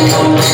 Oh,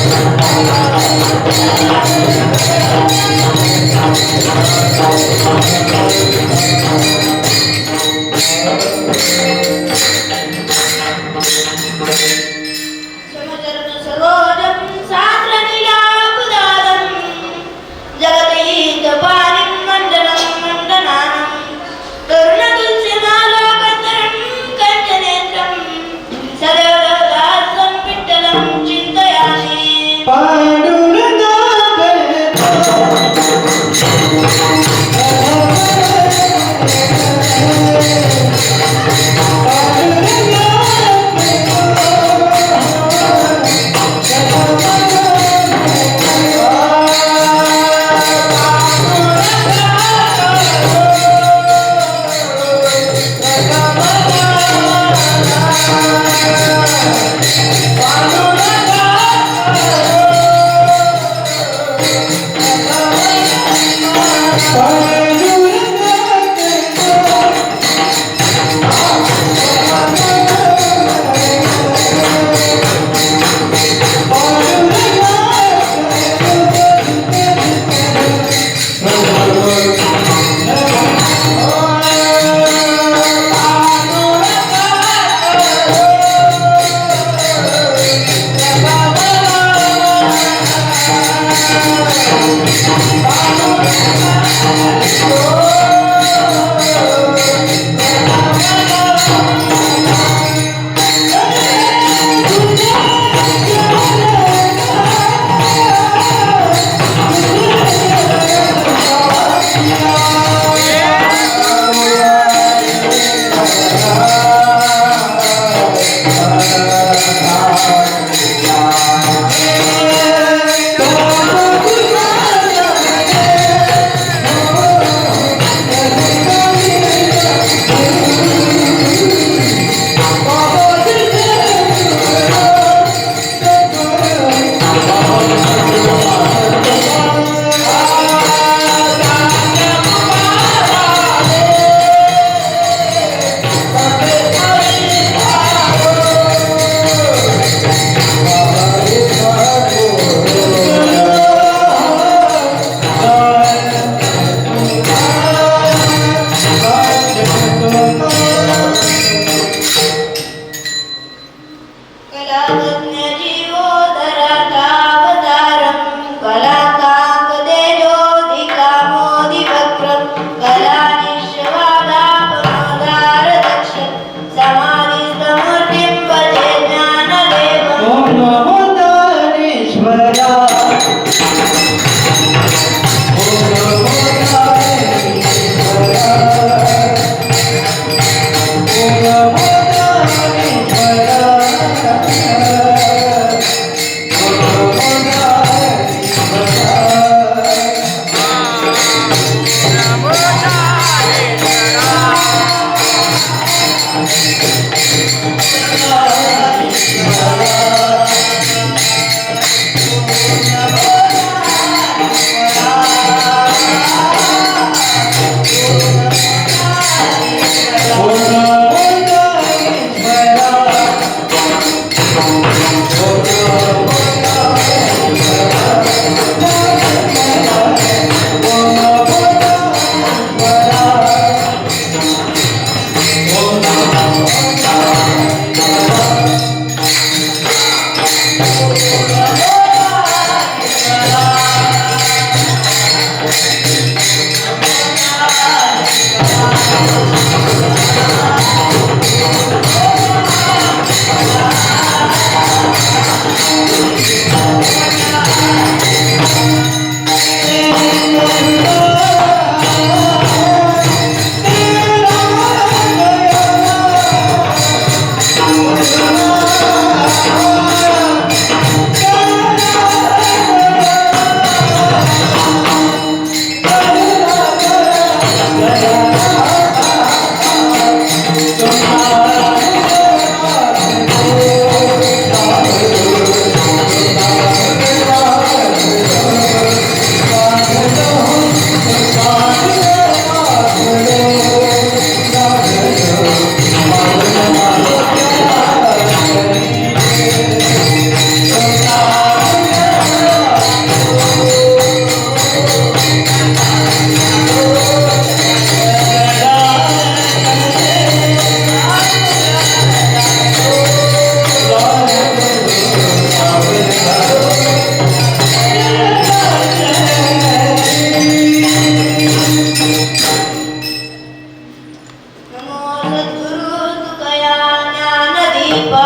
Deepa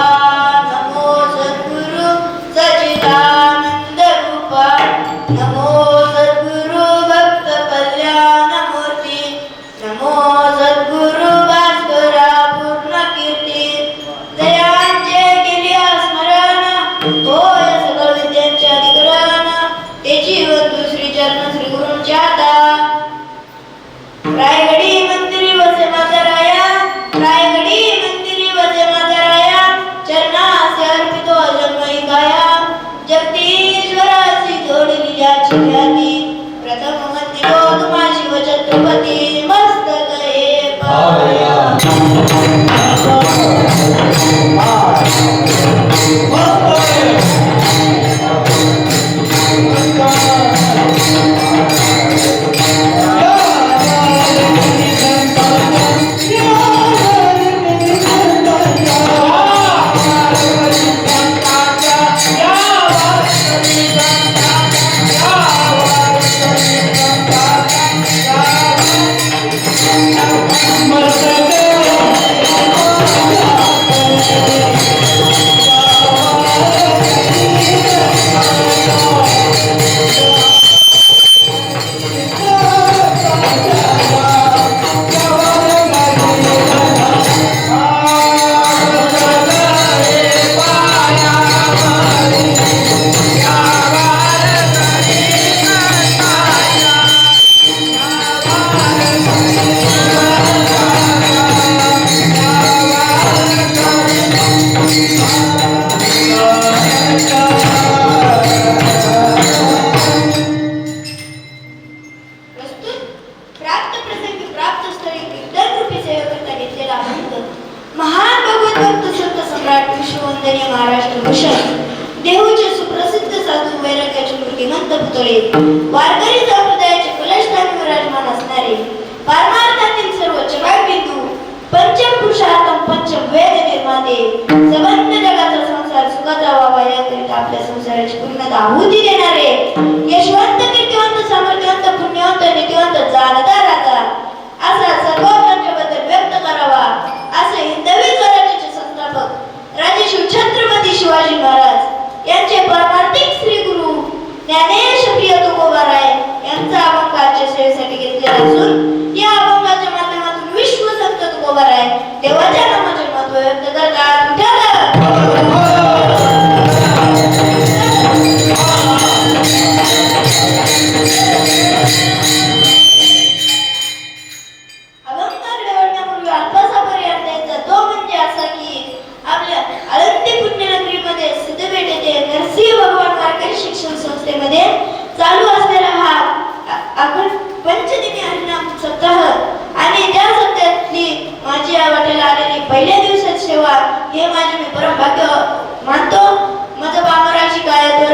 नमो सद्गुरु सच्चिदानंद रूपा नमो सद्गुरु भक्त कल्याण मूर्ती नमो सद्गुरु भास्करा पूर्ण कीर्ती दयांचे केली स्मरण होय सकळ विद्यांचे अधिकरण त्याची वंदू श्री चरण श्री गुरूंच्या रायगडी मंदिरी वसे माझा राया रायगडी मंदिरी वसे माझा राया चरणासे अर्पितो जन्मही गाया जगदीश्वराची जोडली याची ख्याती प्रथम वंदितो तुम्हा शिव छत्रपती मस्तक हे पाया महाराष्ट्र भूषण देहूचे सुप्रसिद्ध साधू वैराग्याचे मूर्तिमंत पुतळे वारकरी संप्रदायाचे कलशस्थानी विराजमान असणारे परमार्थातील सर्व चराबिंदू पंचम पुरुषार्थम पंचम वेद निर्माते सबंध जगाचा संसार सुखाचा व्हावा याकरिता आपल्या संसाराची पूर्णतः आहुती देणारे यशवंत कीर्तिवंत सामर्थ्यवंत पुण्यवंत नीतिवंत जाणता राजा असा सर्वोच्चांच्याबद्दल व्यक्त करावा असे हिंदवी स्वराज्याचे संस्थापक राजे शिवछत्रपती शिवाजी महाराज यांचे परमार्थिक श्री गुरु ज्ञानेश प्रिय तुकोबाराय यांचा अभंग आजच्या सेवेसाठी घेतलेला असून या अभंगाच्या माध्यमातून विश्व संत तुकोबाराय देवाच्या नामाचे महत्त्व व्यक्त करतात. अभंगाकडे वळण्यापूर्वी अल्पासा पर्याय द्यायचा तो म्हणजे असा की आपल्या आळंदी पुण्यनगरीमध्ये सिद्धपेठ येथे नरसिंह भगवान वारकरी शिक्षण संस्थेमध्ये चालू असलेला हा पंचदिनी हरिनाम सप्ताह आणि त्या सप्ताहातली माझी या वाटेला आलेली पहिल्या दिवसाची सेवा हे माझे मी परम भाग्य मानतो. माझं पामराची काय तर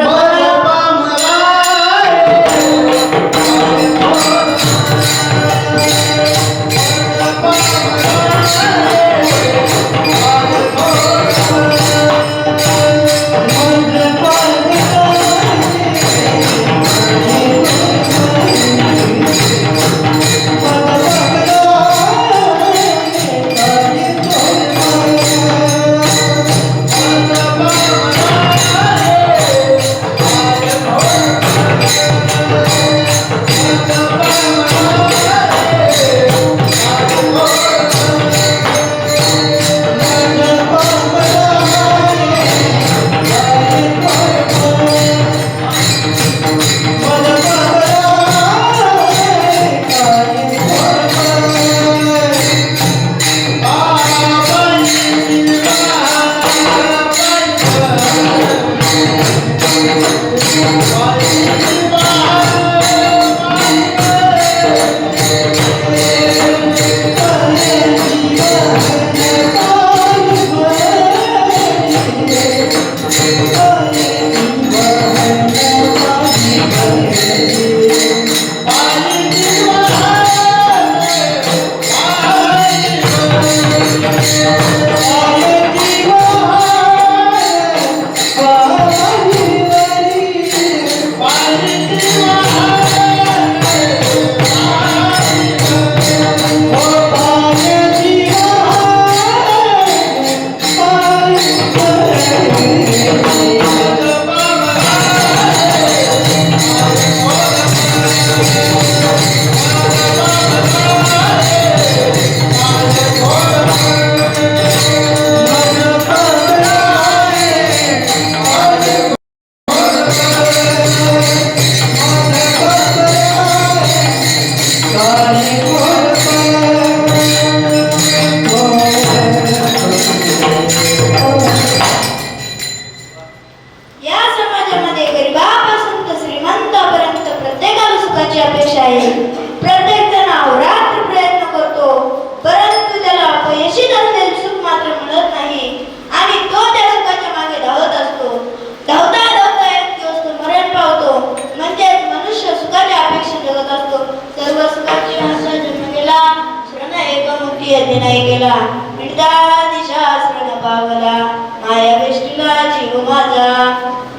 पावला माया वेष्टीला जीव माझा.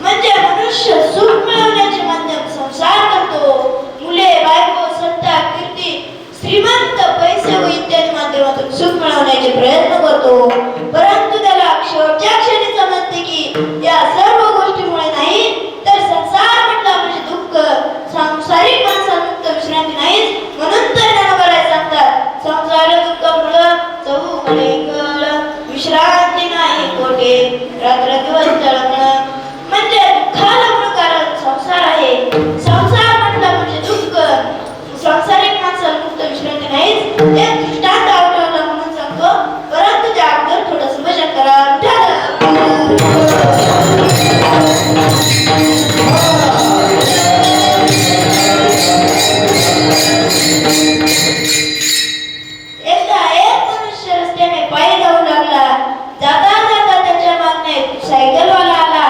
म्हणजे मनुष्य सुख मिळवण्याचे माध्यम संसार करतो. मुले, बायको, सत्ता, कीर्ती, श्रीमंत, पैसे व इत्यादी माध्यमातून सुख मिळवण्याचे प्रयत्न करतो. परंतु त्याला शेवटच्या क्षणी समजते की या सर्व गोष्टीमुळे नाही तर संसार म्हटला म्हणजे दुःख. सांसारिक माणसाला मुक्त विश्रांती नाहीच. म्हणून तर ज्ञानोबाराय सांगतात, संसार दुःख मुळ चहूकडे कळ, विश्रांती नाही कोठे, रात्र दिवस तळमळ. म्हणजे दुःखाला मूळ कारण संसार आहे. संसार म्हटला म्हणजे दुःख. सांसारिक माणसाला मुक्त विश्रांती नाहीच. एक दृष्टांत आवडला म्हणून सांगतो, परंतु त्या अगोदर थोडं भजन करा. एकदा एक मनुष्य रस्त्याने पायी जाऊ लागला. जाता जाता त्याच्या मागणे सायकलवाला आला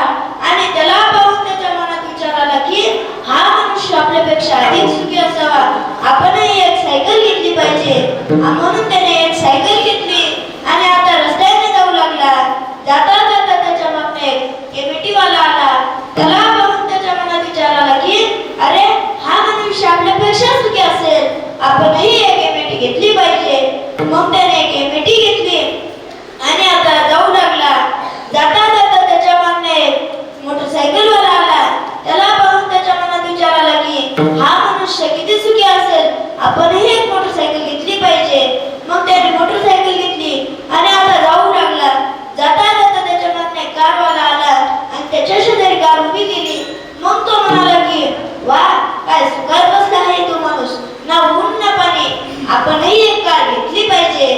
आणि त्याला पाहून त्याच्या मनात विचार आला की हा मनुष्य आपल्यापेक्षा अधिक सुखी असावा, आपणही एक सायकल घेतली पाहिजे. म्हणून त्याने एक सायकल घेतली आणि आता रस्त्याने जाऊ लागला. जाता जाता त्याच्या मागणे केमिटीवाला आला. त्याला पाहून त्याच्या मनात विचार आला की अरे हा मनुष्य आपल्यापेक्षा सुखी असेल, आपणही एक केमिटी घेतली पाहिजे. मग त्याने एक केमिटी घेतली आणि आता जाऊ लागला. जाता जाता त्याच्या मागणे मोटरसायकलवाला आला. त्याला पाहून त्याच्या मनात विचार आला की हा मनुष्य किती सुखी असेल, आपणही एक मोटरसायकल घेतली पाहिजे. मग त्याने मोटरसायकल घेतली आणि आता जाऊ लागला. जाता जाता त्याच्या मागणे कारवाला आला आणि त्याच्या शेजारी कार उभी केली. मग तो म्हणाला की वा, काय सुखात बसला आहे तो माणूस, ना ऊन ना पाणी, आपणही एक कार घेतली पाहिजे.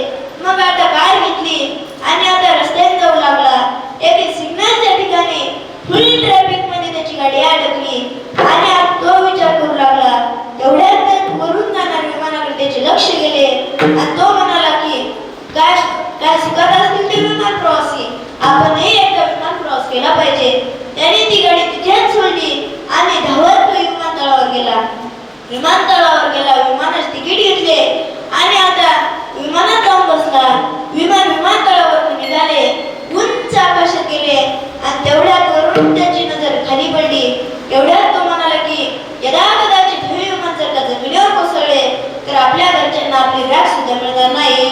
मग आता कार घेतली आणि आता रस्त्याने जाऊ लागला. एके सिग्नलच्या ठिकाणी फुल ट्रॅफिक मध्ये त्याची गाडी अडकली आणि आता तो विचार करू लागला. तेवढ्यात वरून जाणाऱ्या विमानाकडे त्याचे लक्ष गेले आणि तो म्हणाला की काय काय सुखात असतील ते विमान प्रवासी, आपणही एकदा विमान प्रवास केला पाहिजे. त्याने ती गाडी तिथेच सोडली आणि धावत तो विमानतळावर गेला. विमानाचे तिकीट घेतले आणि आता विमानात जाऊन बसला. विमानतळावर निघाले, उंच आकाशात गेले आणि तेवढ्यात वरून त्याची नजर खाली पडली. एवढ्यात तो म्हणाला की यदा कदाचित हे विमान जर का जमिनीवर कोसळले तर आपल्या घरच्यांना आपली रॅक सुद्धा मिळणार नाही.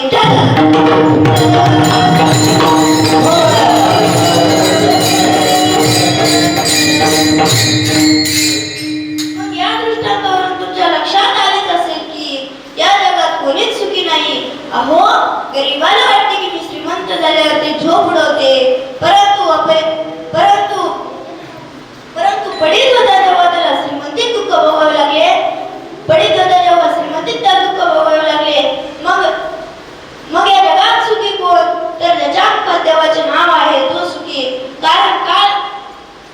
मग या दृष्टांतावरून तुमच्या लक्षात आलेच असेल की या जगात कोणीच सुखी नाही. अहो, गरीबाला वाटते की मी श्रीमंत झाल्यावर ते झोप उडवते, परंतु पडीत होता तेव्हा त्याला श्रीमंतीत दुःख भोगावे लागले. पडीत होता जेव्हा श्रीमंतीत त्या दुःख भोगावे लागले. मग या जगात सुखी कोण, तर ज्याच्या अंगात देवाचे नाव आहे तो सुखी.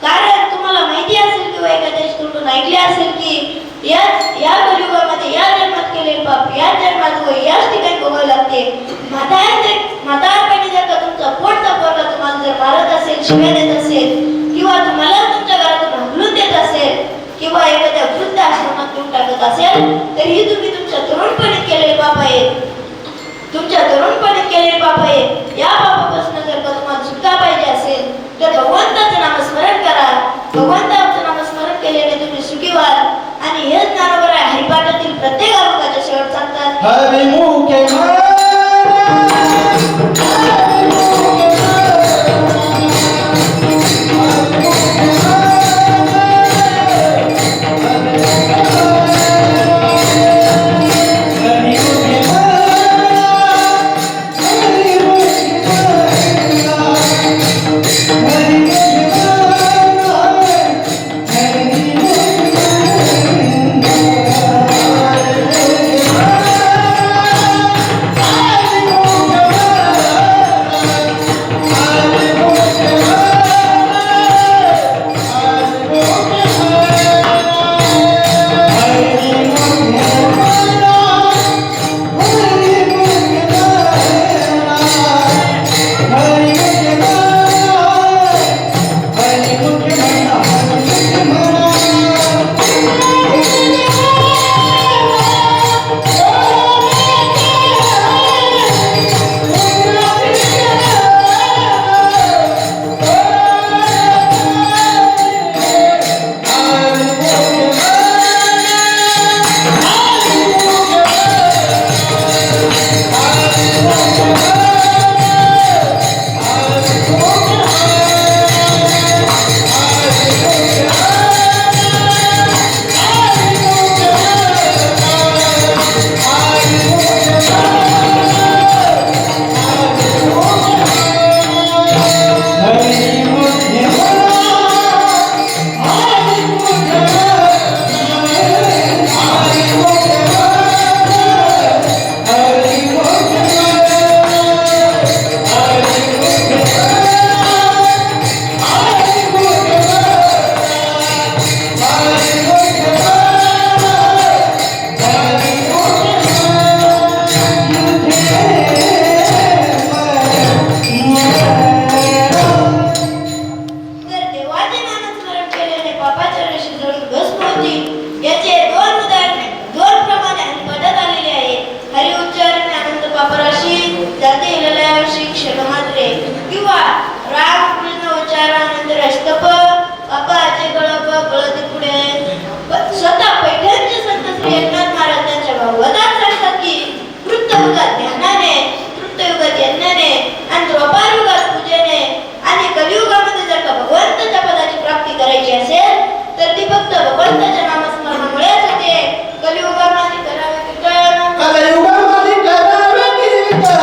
कारण तुम्हाला माहिती असेल किंवा एखाद्याची तोंडून ऐकले असेल की या कलियुगामध्ये या जन्मात केलेले पाप या जन्मात व याच ठिकाणी भोगावे लागते. म्हातारपणी जर का तुमचा पोटचा पोरगा तुम्हाला जर मारत असेल, शिव्या देत असेल किंवा तुम्हाला तुमच्या घरातून हकलून देत असेल किंवा एखाद्या वृद्ध आश्रमात घेऊन टाकत असेल तर ही तुम्ही तुमच्या तरुणपणीत केलेले पाप आहेत. तुमच्या तरुणपणीत केलेले पाप आहेत. या पापापासून जर का तुम्हाला सुटका पाहिजे असेल तर भगवंताचं नामस्मरण करा. भगवंताचं नामस्मरण केल्याने तुम्ही सुखी व्हाल. आणि हेच ज्ञानोबा हरिपाठातील प्रत्येक अभंगाच्या शेवट सांगतात, हरिमुखे अवतारानंतर अष्टप बापाचे गळप गळते पुढे स्वतः पैठणचे संत श्री एकनाथ महाराज त्यांच्या भागवतात सांगतात की कृतयुगात ध्यानाने तृतीयुगात यज्ञाने आणि द्वापार युगात पूजेने आणि कलियुगामध्ये जर का भगवंताच्या पदाची प्राप्ती करायची असेल तर ती फक्त भगवंताच्या नामस्मरणामुळेच होते. कलियुगामध्ये करावे कीर्तन कलियुगामध्ये करावे कीर्तन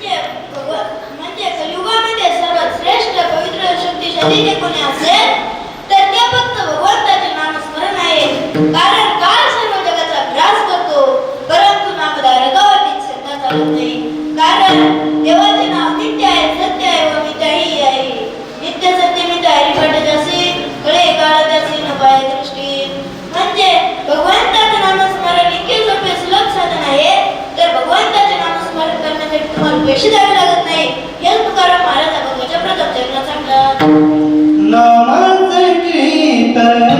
म्हणजे कलियुगामध्ये सर्वात श्रेष्ठ पवित्र शक्तिशाली जे कोणी असेल तर ते फक्त भगवंताचे नामस्मरण आहे. कारण काळ सर्व जगाचा ग्रास करतो परंतु नामधारकावरती सत्ता चालत नाही. कारण देवाचे नाव नित्य आहे, सत्य आहे व मिथ्याही आहे. नित्य सत्य मिथ्या हरिपाठ जासी कळे काळ जासी न पाय दृष्टी. म्हणजे भगवंताचे नामस्मरण इतके सोपे सुलभ साधन आहे तर भगवंताचे नामस्मरण करण्यासाठी तुम्हाला पैसे द्यावे लागत नाही. हे तुकाराम महाराज भगवंताच्या प्रथम चरणात सांगतात. नामाचे कीर्तन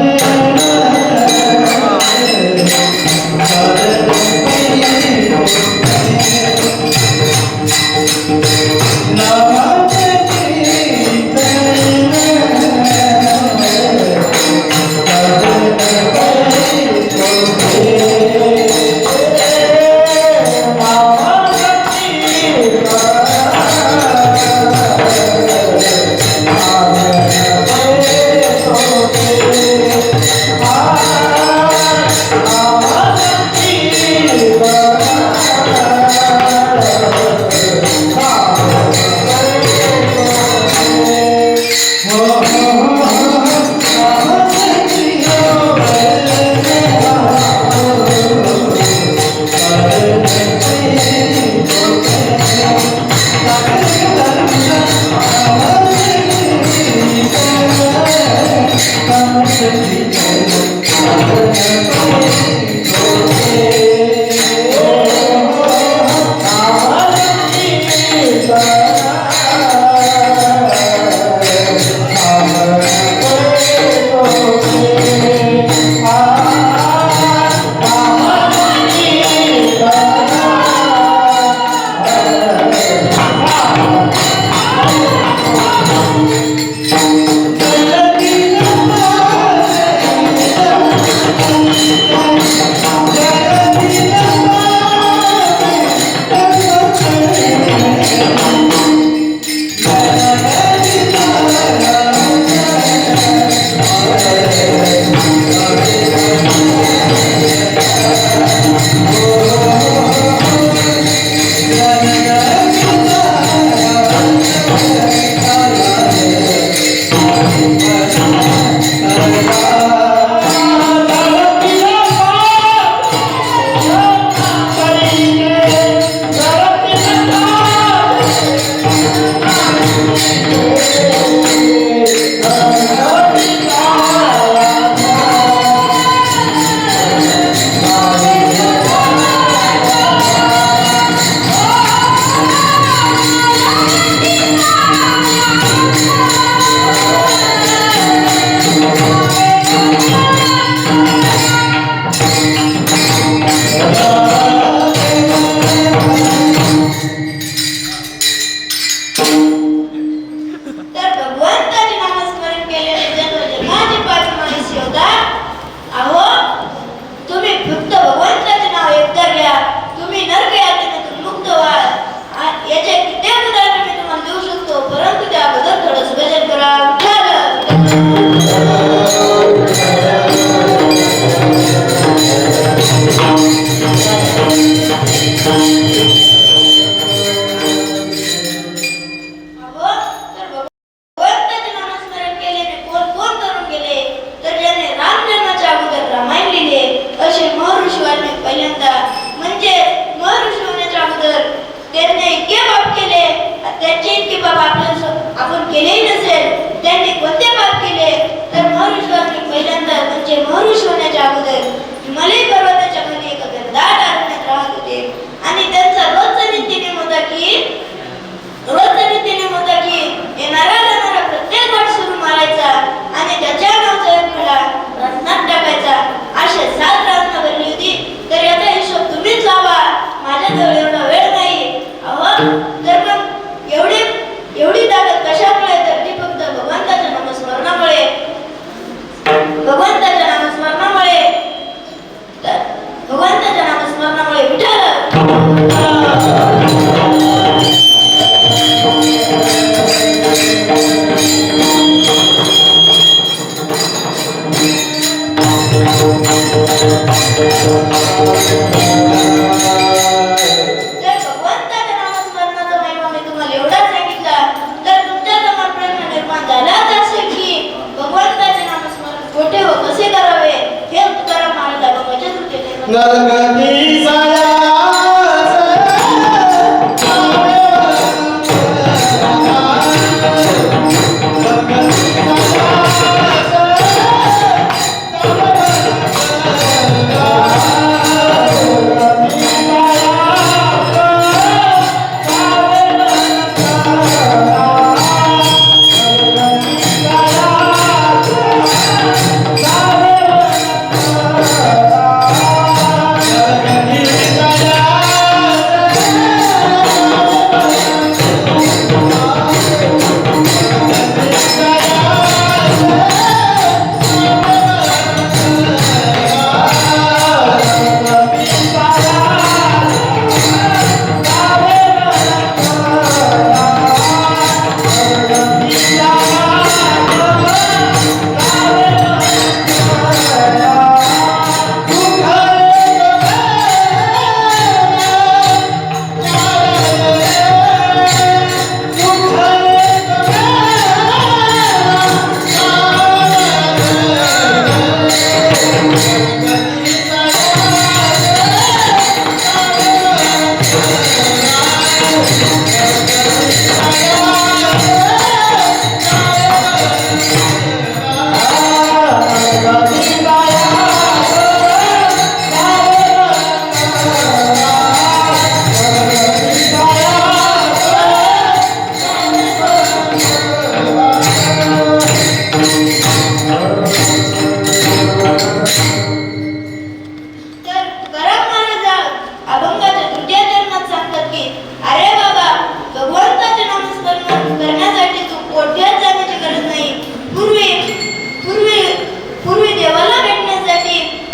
जर भगवंताच्या नामस्मरणाचा महिमा मी तुम्हाला एवढा सांगितला तर तुमच्यासमोर प्रश्न निर्माण झालाच असेल की भगवंताचे नामस्मरण कोठे व कसे करावे हे तुकाराम महाराज अभंगाच्या कृतीने नरगती साया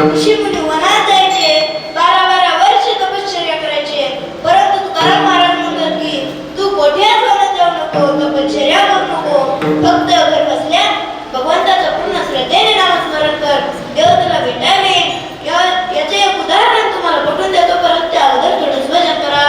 ऋषीमुनी वनात जायचे 12-12 वर्ष तपश्चर्या करायचे परंतु तुकाराम महाराज म्हणतात की तू कोठ्याच वनात जाऊ नको तपश्चर्या करू नको फक्त घर बसल्या भगवंताचं पूर्ण श्रद्धेने नामस्मरण कर देव तुला भेटावे याचे एक उदाहरण तुम्हाला पटवून देतो परंतु त्या अगोदर थोडंच भजन करा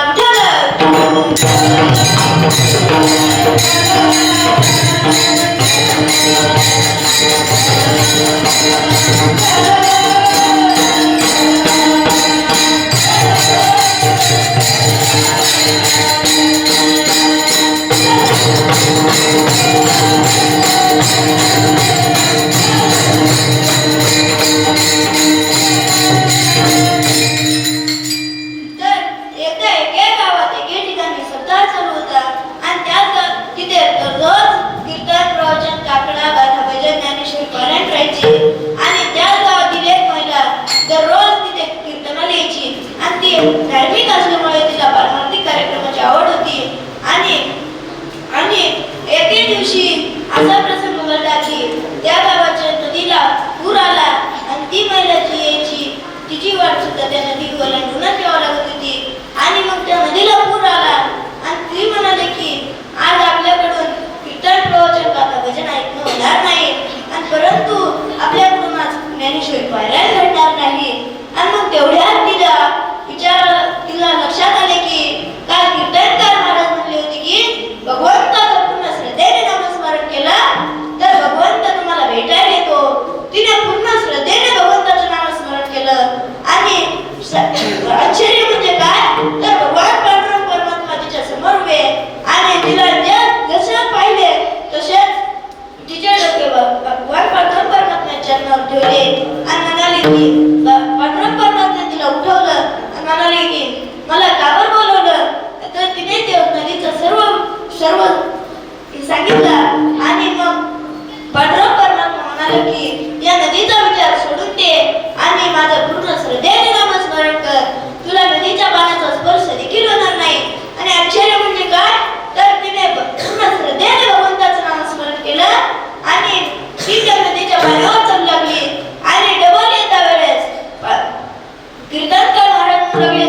धार्मिक असल्यामुळे तिला पारमार्थिक कार्यक्रमाची आवड होती आणि एके दिवशी असा प्रसंग घडला की त्या गावाच्या नदीला पूर आला आणि ती महिला जी यायची तिची वाट सुद्धा त्या नदी ओलांडूनच यावं लागत होती आणि मग त्या नदीला पूर आला आणि ती म्हणाले की आज आपल्याकडून कीर्तन प्रवचन गाथा भजन ऐकणं होणार नाही आणि परंतु आपल्याकडून आज ज्ञानेश्वरी पारायण घडणार नाही आणि मग तेवढ्यात तिला लक्षात आले की काल कीर्तनकार महाराज म्हणले होते की भगवंताचं पूर्ण श्रद्धेने नामस्मरण केलं तर भगवंत तुम्हाला भेटायला येतो तिने पूर्ण श्रद्धेने भगवंताचं नामस्मरण केलं आणि आश्चर्य म्हणजे काय तर भगवान परमात्मा तिच्या समोर उभे आणि तिला जसं पाहिले तसेच तिच्या डोक्यावर भगवान परमात्म्याच्या चरणावर ठेवले आणि म्हणाले की परमात्म्याने तिला उठवलं आणि म्हणाले की मला का बरं बोलवलं तर तिने ते नदीचं सर्व सांगितलं आणि मग परमात्मा म्हणाले की या नदीचा विचार सोडून दे आणि माझं पूर्ण श्रद्धेने नामस्मरण कर तुला नदीच्या पाण्याचा स्पर्श देखील होणार नाही आणि आश्चर्य म्हणजे काय तर तिने पूर्ण श्रद्धेने भगवंताचं नामस्मरण केलं आणि ती त्या नदीच्या पाण्यावर चालू लागली आणि डबल येता वेळेस कीर्तनकार महाराज लागले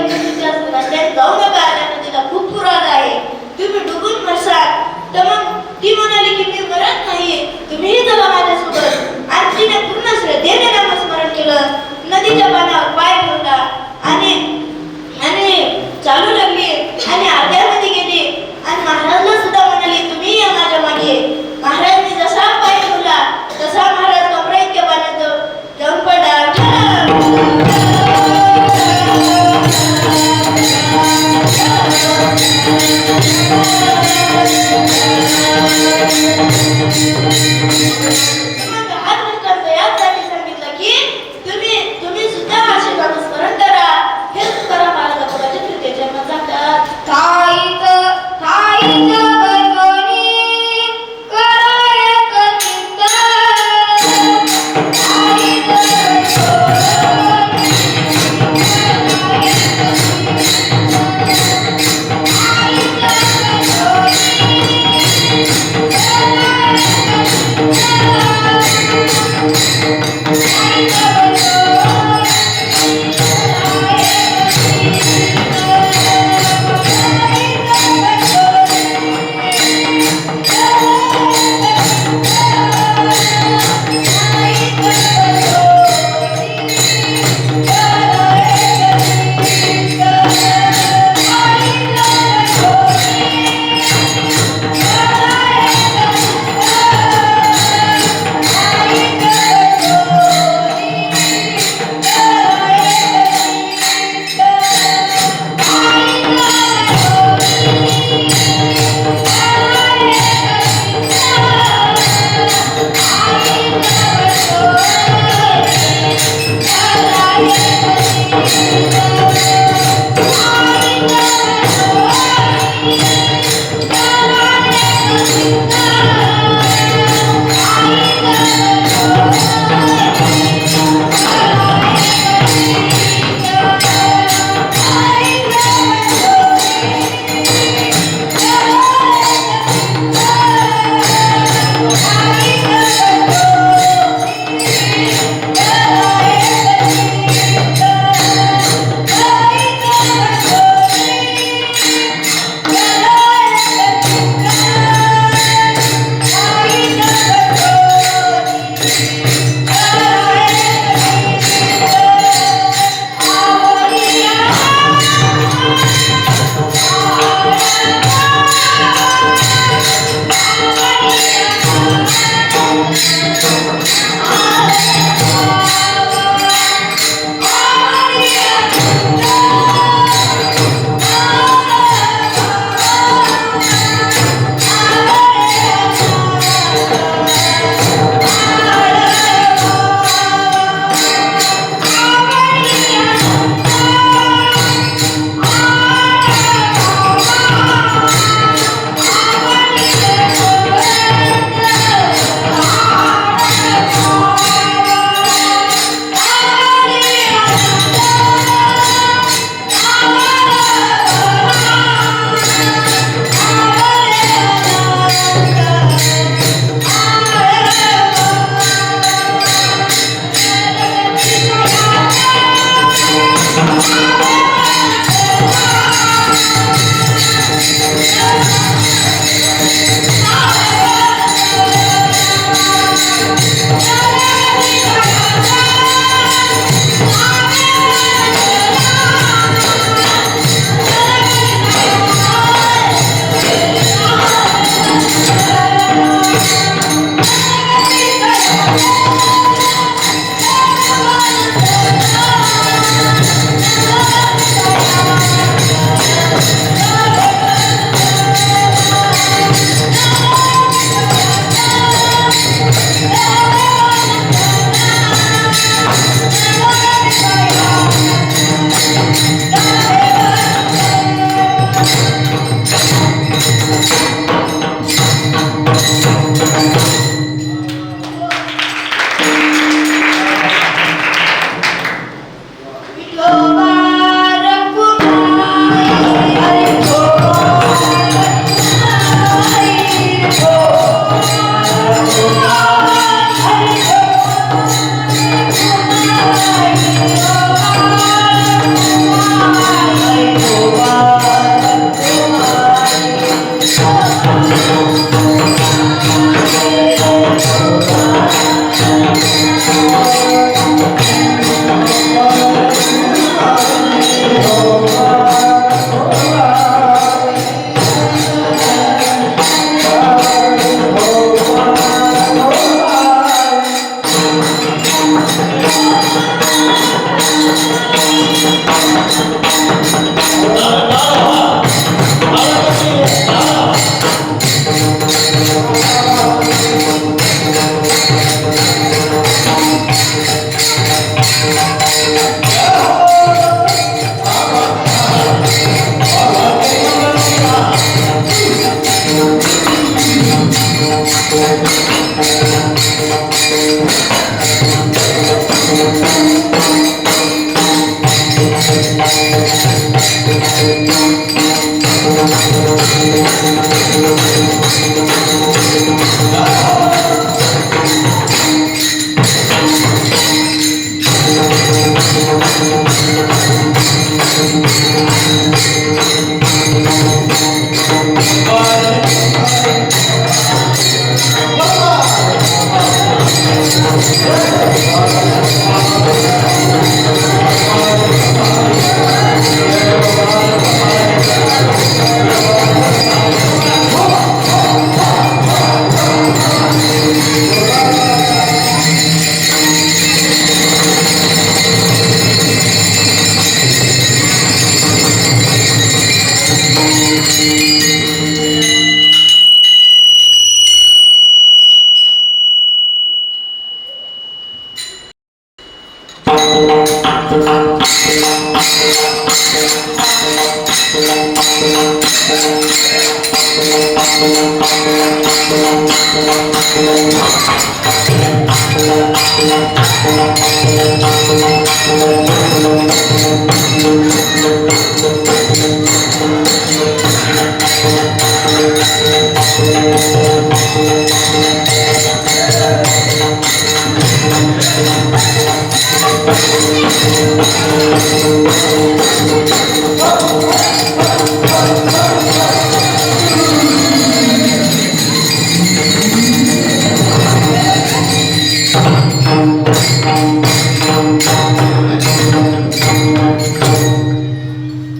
रस्त्यात जाऊ नका त्या नदीला खूप पूर आला आहे तुम्ही डुबून मरसाल तर मग ती म्हणाली की मी मरत नाही तुम्हीही चला माझ्यासोबत आणि तिने पूर्ण श्रद्धेने नामस्मरण केलं नदीच्या पाण्यावर पाय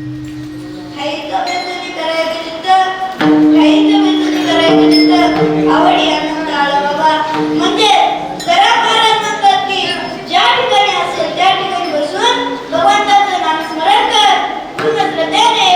खायचं बेचैनी करायचं चित्त, खायचं बेचैनी करायचं चित्त, आवडी आनंद आला बाबा. म्हणजे जरा महाराज म्हणतात की ज्या ठिकाणी असेल त्या ठिकाणी बसून भगवंताचं नामस्मरण कर, पूर्ण श्रद्धेने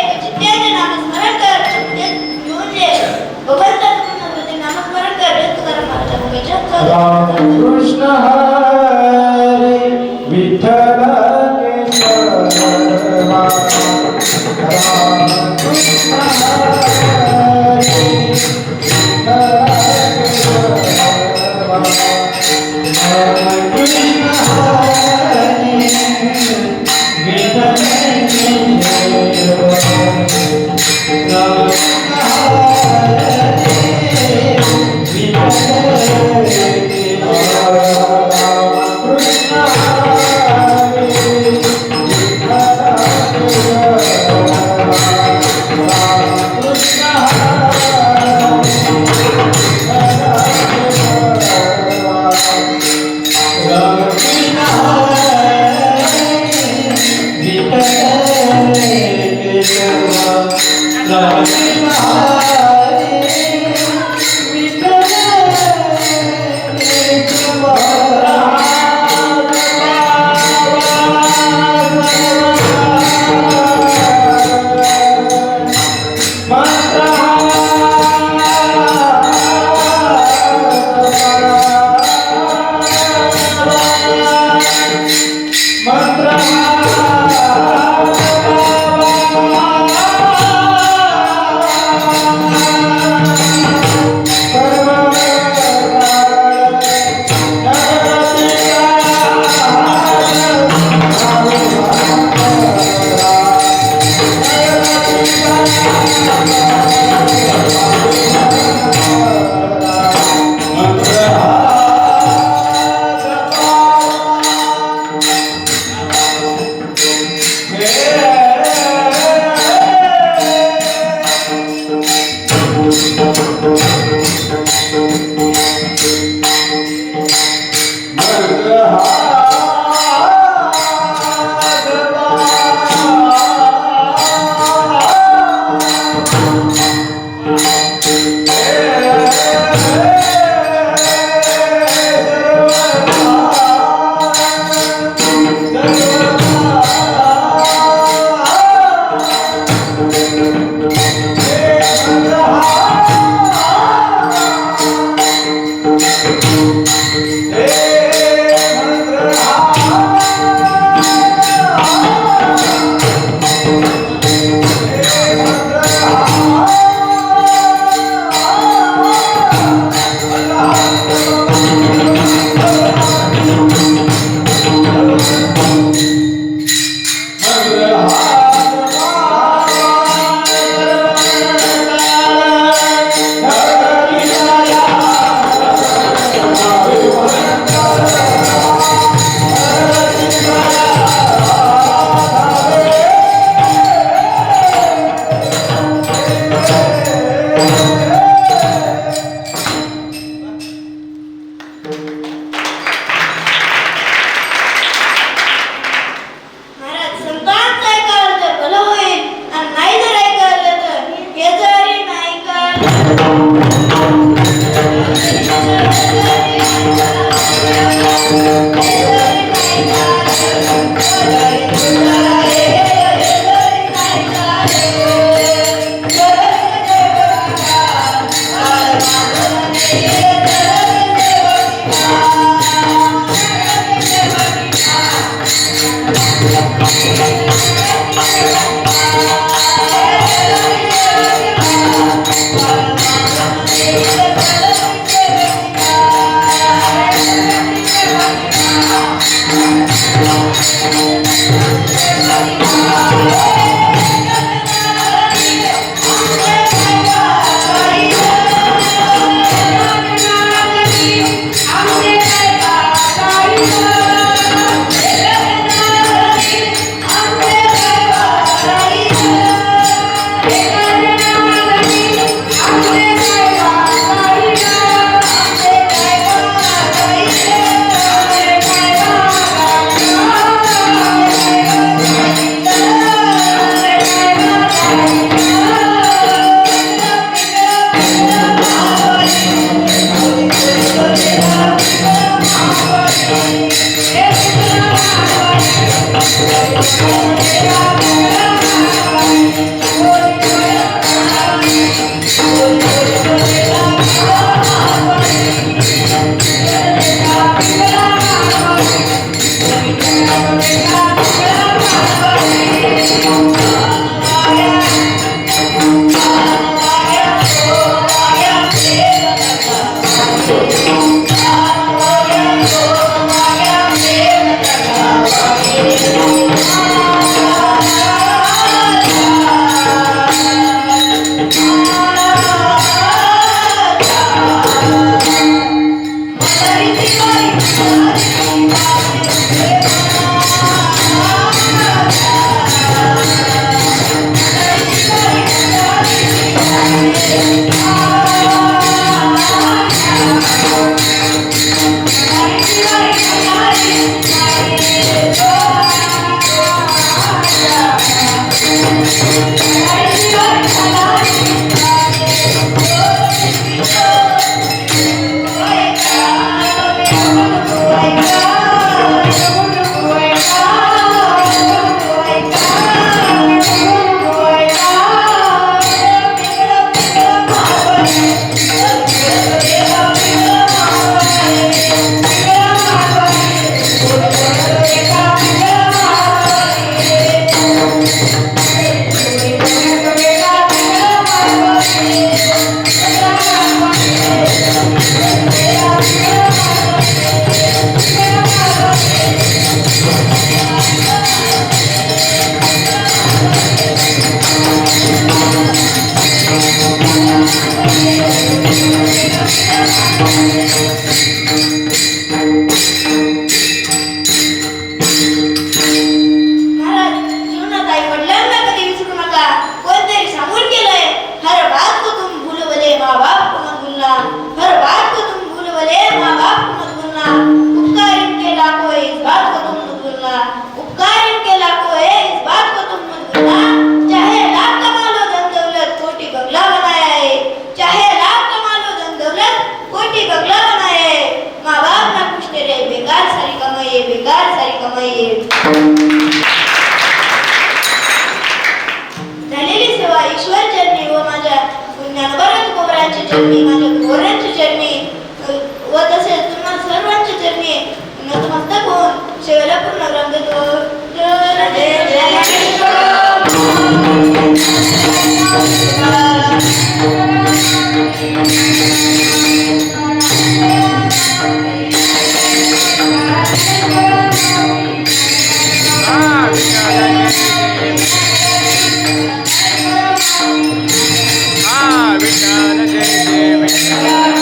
विठ्ठल जय जय विठ्ठल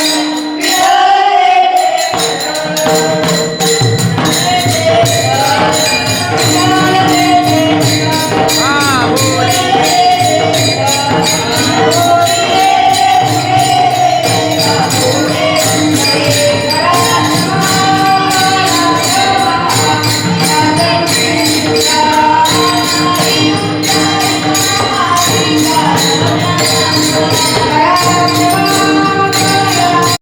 हा बोल Thank you.